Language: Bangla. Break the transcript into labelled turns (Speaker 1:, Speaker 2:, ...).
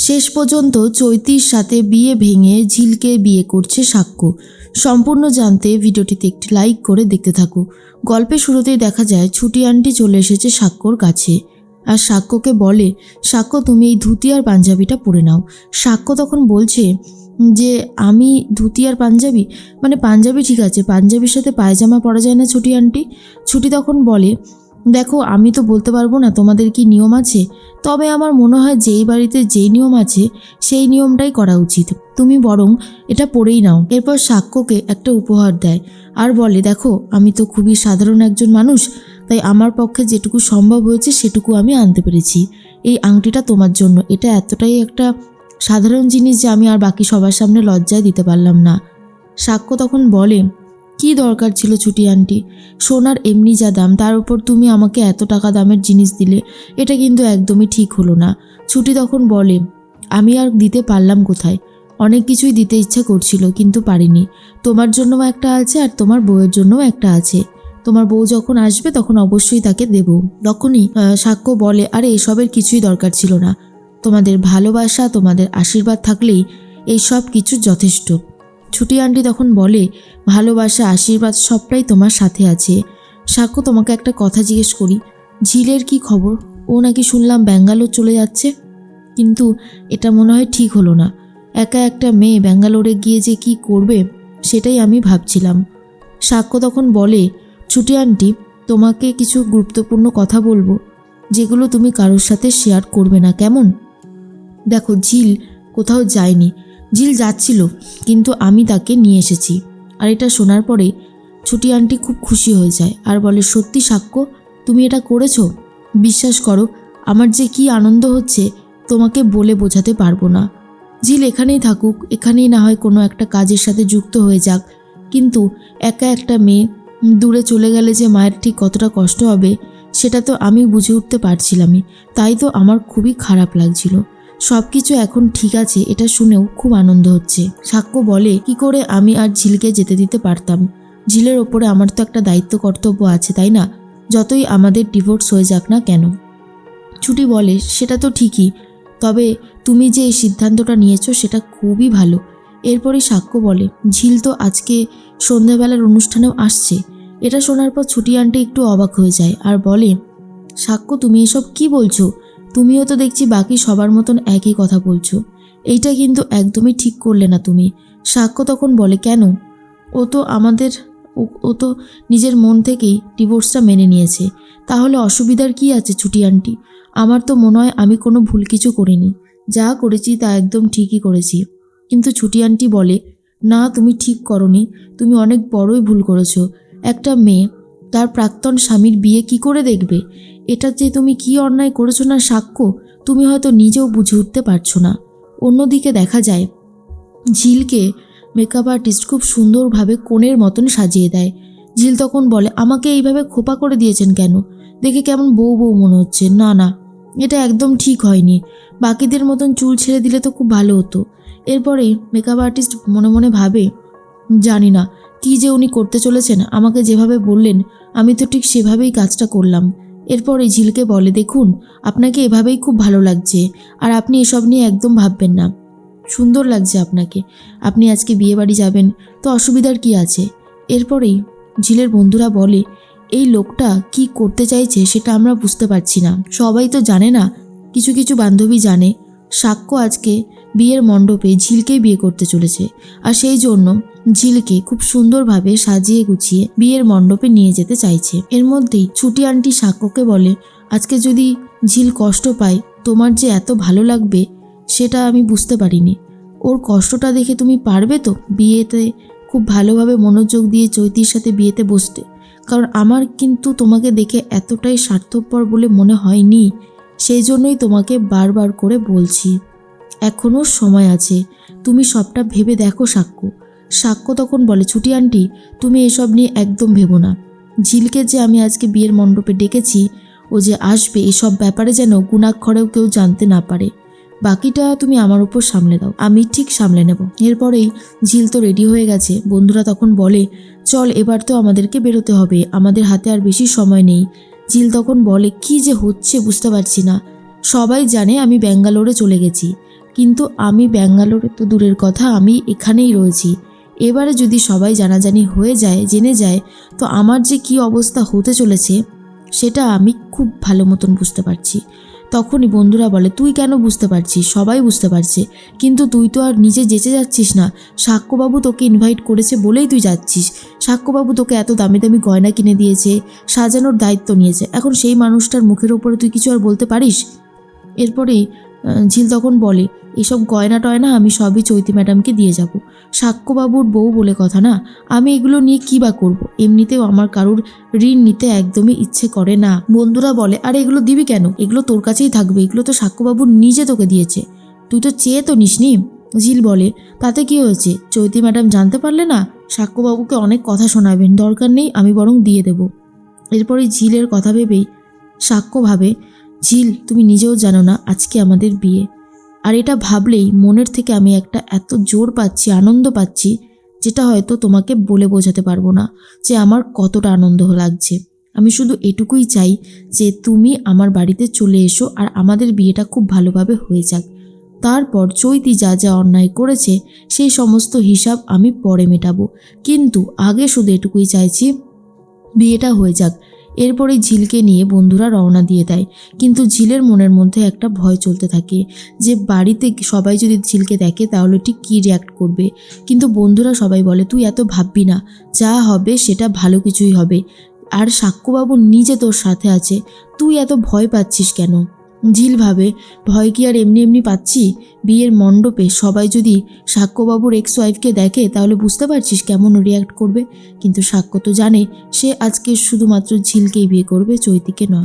Speaker 1: শেষ পর্যন্ত চৈতির সাথে বিয়ে ভেঙে ঝিলকে বিয়ে করছে সাক্ষ্য। সম্পূর্ণ জানতে ভিডিওটিতে একটি লাইক করে দেখতে থাকো। গল্পের শুরুতেই দেখা যায় ছুটি আন্টি চলে এসেছে সাক্ষ্যর কাছে আর সাক্ষ্যকে বলে, সাক্ষ্য তুমি এই ধুতি আর পাঞ্জাবিটা পরে নাও। সাক্ষ্য তখন বলছে যে আমি ধুতি আর পাঞ্জাবি, মানে পাঞ্জাবি ঠিক আছে, পাঞ্জাবির সাথে পায়জামা পরা যায় না ছুটি আন্টি? ছুটি তখন বলে, দেখো আমি তো বলতে পারবো না তোমাদের কি নিয়ম আছে, তবে আমার মনে হয় যেই বাড়িতে যেই নিয়ম আছে সেই নিয়মটাই করা উচিত, তুমি বরং এটা পরেই নাও। এরপর সাক্ষ্যকে একটা উপহার দেয় আর বলে, দেখো আমি তো খুবই সাধারণ একজন মানুষ, তাই আমার পক্ষে যেটুকু সম্ভব হয়েছে সেটুকু আমি আনতে পেরেছি। এই আংটিটা তোমার জন্য, এটা এতটাই একটা সাধারণ জিনিস যে আমি আর বাকি সবার সামনে লজ্জায় দিতে পারলাম না। সাক্ষ্য তখন বলে, কি দরকার ছিল ছুটি আন্টি, সোনার এমনি যা দাম তার উপর তুমি আমাকে এত টাকা দামের জিনিস দিলে, এটা কিন্তু একদমই ঠিক হলো না। ছুটি তখন বলে, আমি আর দিতে পারলাম কোথায়, অনেক কিছুই দিতে ইচ্ছা করছিল কিন্তু পারিনি। তোমার জন্যও একটা আছে আর তোমার বউয়ের জন্যও একটা আছে, তোমার বউ যখন আসবে তখন অবশ্যই তাকে দেব। তখনই সাক্ষ্য বলে, আরে এসবের কিছুই দরকার ছিল না, তোমাদের ভালোবাসা তোমাদের আশীর্বাদ থাকলেই এই সব কিছু যথেষ্ট। ছুটি আন্টি তখন বলে, ভালোবাসা আশীর্বাদ সবটাই তোমার সাথে আছে। সাক্ষ্য তোমাকে একটা কথা জিজ্ঞেস করি, ঝিলের কি খবর? ও নাকি শুনলাম ব্যাঙ্গালোর চলে যাচ্ছে, কিন্তু এটা মনে হয় ঠিক হলো না। একা একটা মেয়ে ব্যাঙ্গালোরে গিয়ে যে কি করবে সেটাই আমি ভাবছিলাম। সাক্ষ্য তখন বলে, ছুটি আন্টি তোমাকে কিছু গুরুত্বপূর্ণ কথা বলবো যেগুলো তুমি কারোর সাথে শেয়ার করবে না, কেমন? দেখো ঝিল কোথাও যায়নি, ঝিল যাচ্ছিল কিন্তু আমি তাকে নিয়ে এসেছি। আর এটা শোনার পরে ছুটি আন্টি খুব খুশি হয়ে যায় আর বলে, সত্যি সাক্ষ্য তুমি এটা করেছো? বিশ্বাস করো আমার যে কি আনন্দ হচ্ছে তোমাকে বলে বোঝাতে পারবো না। ঝিল এখানেই থাকুক, এখানেই না হয় কোনো একটা কাজের সাথে যুক্ত হয়ে যাক, কিন্তু একা একটা মেয়ে দূরে চলে গেলে যে মায়ের ঠিক কতটা কষ্ট হবে সেটা তো আমি বুঝে উঠতে পারছিলামই, তাই তো আমার খুবই খারাপ লাগছিল। সব কিছু এখন ঠিক আছে এটা শুনেও খুব আনন্দ হচ্ছে। সাক্ষ্য বলে, কি করে আমি আর ঝিলকে যেতে দিতে পারতাম? ঝিলের ওপরে আমার তো একটা দায়িত্ব কর্তব্য আছে, তাই না? যতই আমাদের ডিভোর্স হয়ে যাক না কেন। ছুটি বলে, সেটা তো ঠিকই, তবে তুমি যে এই সিদ্ধান্তটা নিয়েছো সেটা খুবই ভালো। এরপরে সাক্ষ্য বলে, ঝিল তো আজকে সন্ধ্যাবেলার অনুষ্ঠানেও আসছে। এটা শোনার পর ছুটি আন্টি একটু অবাক হয়ে যায় আর বলে, সাক্ষ্য তুমি এসব কি বলছো? তুমিও তো দেখছি বাকি সবার মতন একই কথা বলছো, এইটা কিন্তু একদমই ঠিক করলে না তুমি। সাক্ষ্য তখন বলে, কেন? ও তো নিজের মন থেকেই ডিভোর্সটা মেনে নিয়েছে, তাহলে অসুবিধার কি আছে ছুটি আন্টি? আমার তো মনে হয় আমি কোনো ভুল কিছু করিনি, যা করেছি তা একদম ঠিকই করেছি। কিন্তু ছুটি আন্টি বলে, না তুমি ঠিক করনি, তুমি অনেক বড়ই ভুল করেছো। একটা মেয়ে তার প্রাক্তন স্বামীর বিয়ে কি করে দেখবে? এটা যে তুমি কি অন্যায় করেছো না সাক্ষ্য, তুমি হয়তো নিজেও বুঝে উঠতে পারছো না। অন্যদিকে দেখা যায় ঝিলকে মেকআপ আর্টিস্ট খুব সুন্দরভাবে কোণের মতন সাজিয়ে দেয়। ঝিল তখন বলে, আমাকে এইভাবে খোপা করে দিয়েছেন কেন? দেখে কেমন বউ বউ মনে হচ্ছে। না না, এটা একদম ঠিক হয়নি, বাকিদের মতন চুল ছেড়ে দিলে তো খুব ভালো হতো। এরপরে মেকআপ আর্টিস্ট মনে মনে ভাবে, জানি না কি যে উনি করতে চলেছেন, আমাকে যেভাবে বললেন আমি তো ঠিক সেভাবেই কাজটা করলাম। এরপরে ঝিলকে বলে, দেখুন আপনাকে এভাবেই খুব ভালো লাগছে আর আপনি এসব নিয়ে একদম ভাববেন না, সুন্দর লাগছে আপনাকে, আপনি আজকে বিয়ে বাড়ি যাবেন তো অসুবিধার কি আছে? এরপরেই ঝিলের বন্ধুরা বলে, এই লোকটা কি করতে চাইছে সেটা আমরা বুঝতে পারছি না। সবাই তো জানে না, কিছু কিছু বান্ধবী জানে সাক্ষ্য আজকে বিয়ের মণ্ডপে ঝিলকেই বিয়ে করতে চলেছে, আর সেই জন্য ঝিলকে খুব সুন্দরভাবে সাজিয়ে গুছিয়ে বিয়ের মণ্ডপে নিয়ে যেতে চাইছে। এর মধ্যেই ছুটি আন্টি সাক্ষ্যকে বলে, আজকে যদি ঝিল কষ্ট পায় তোমার যে এত ভালো লাগবে সেটা আমি বুঝতে পারিনি। ওর কষ্টটা দেখে তুমি পারবে তো বিয়েতে খুব ভালোভাবে মনোযোগ দিয়ে চৈতির সাথে বিয়েতে বসতে? কারণ আমার কিন্তু তোমাকে দেখে এতটাই স্বার্থপর বলে মনে হয়নি, সেই জন্যই তোমাকে বারবার করে বলছি, এখনও সময় আছে, তুমি সবটা ভেবে দেখো সাক্ষ্য। সাক্ষ্য তখন বলে, ছুটি আন্টি তুমি এসব নিয়ে একদম ভেবো না, ঝিলকে যে আমি আজকে বিয়ের মণ্ডপে ডেকেছি ও যে আসবে এসব ব্যাপারে যেন গুণাক্ষরেও কেউ জানতে না পারে, বাকিটা তুমি আমার উপর সামলে দাও, আমি ঠিক সামলে নেব। এরপরেই ঝিল তো রেডি হয়ে গেছে। বন্ধুরা তখন বলে, চল এবার তো আমাদেরকে বেরোতে হবে, আমাদের হাতে আর বেশি সময় নেই। ঝিল তখন বলে, কি যে হচ্ছে বুঝতে পারছি না, সবাই জানে আমি ব্যাঙ্গালোরে চলে গেছি, কিন্তু আমি ব্যাঙ্গালোরে তো দূরের কথা, আমি এখানেই রয়েছি। এবারে যদি সবাই জানাজানি হয়ে যায়, জেনে যায়, তো আমার যে কী অবস্থা হতে চলেছে সেটা আমি খুব ভালো মতন বুঝতে পারছি। তখনই বন্ধুরা বলে, তুই কেন বুঝতে পারছিস? সবাই বুঝতে পারছে, কিন্তু তুই তো আর নিজে যেচে যাচ্ছিস না। সাক্ষ্যবাবু তোকে ইনভাইট করেছে বলেই তুই যাচ্ছিস। সাক্ষ্যবাবু তোকে এত দামি দামি গয়না কিনে দিয়েছে, সাজানোর দায়িত্ব নিয়েছে, এখন সেই মানুষটার মুখের ওপরে তুই কিছু আর বলতে পারিস? এরপরেই ঝিল তখন বলে, এসব গয়না টয়না আমি সবই চৈতি ম্যাডামকে দিয়ে যাব। সাক্ষ্যবাবুর বউ বলে কথা না, আমি এগুলো নিয়ে কী বা করবো? এমনিতেও আমার কারুর ঋণ নিতে একদমই ইচ্ছে করে না। বন্ধুরা বলে, আরে এগুলো দিবি কেন? এগুলো তোর কাছেই থাকবে, এগুলো তো সাক্ষ্যবাবু নিজে তোকে দিয়েছে, তুই তো চেয়ে তো নিসনি। ঝিল বলে, তাতে কি হয়েছে? চৈতি ম্যাডাম জানতে পারলে না সাক্ষ্যবাবুকে অনেক কথা শোনাবেন, দরকার নেই, আমি বরং দিয়ে দেব। এরপরে ঝিলের কথা ভেবেই সাক্ষ্য ভাবে, ঝিল তুমি নিজেও জানো না আজকে আমাদের বিয়ে, আর এটা ভাবলেই মনের থেকে আমি একটা এত জোর পাচ্ছি, আনন্দ পাচ্ছি, যেটা হয়তো তোমাকে বলে বোঝাতে পারবো না যে আমার কতটা আনন্দ লাগছে। আমি শুধু এটুকুই চাই যে তুমি আমার বাড়িতে চলে এসো আর আমাদের বিয়েটা খুব ভালোভাবে হয়ে যাক। তারপর চৈতি যা যা অন্যায় করেছে সেই সমস্ত হিসাব আমি পরে মেটাবো, কিন্তু আগে শুধু এটুকুই চাইছি বিয়েটা হয়ে যাক। এরপরে ঝিলকে নিয়ে বন্ধুরা রওনা দিয়ে দেয়, কিন্তু ঝিলের মনের মধ্যে একটা ভয় চলতে থাকে যে বাড়িতে সবাই যদি ঝিলকে দেখে তাহলে ঠিক কী রিয়াক্ট করবে। কিন্তু বন্ধুরা সবাই বলে, তুই এত ভাববি না, যা হবে সেটা ভালো কিছুই হবে, আর সাক্ষ্যবাবু নিজে তোর সাথে আছে, তুই এত ভয় পাচ্ছিস কেন? ঝিল ভাবে, ভয় কি আর এমনি এমনি পাচ্ছি? বিয়ের মণ্ডপে সবাই যদি সাক্ষ্যবাবুর এক্স ওয়াইফকে দেখে তাহলে বুঝতে পারছিস কেমন রিয়াক্ট করবে। কিন্তু সাক্ষ্য তো জানে সে আজকে শুধুমাত্র ঝিলকেই বিয়ে করবে, চৈতিকে নয়।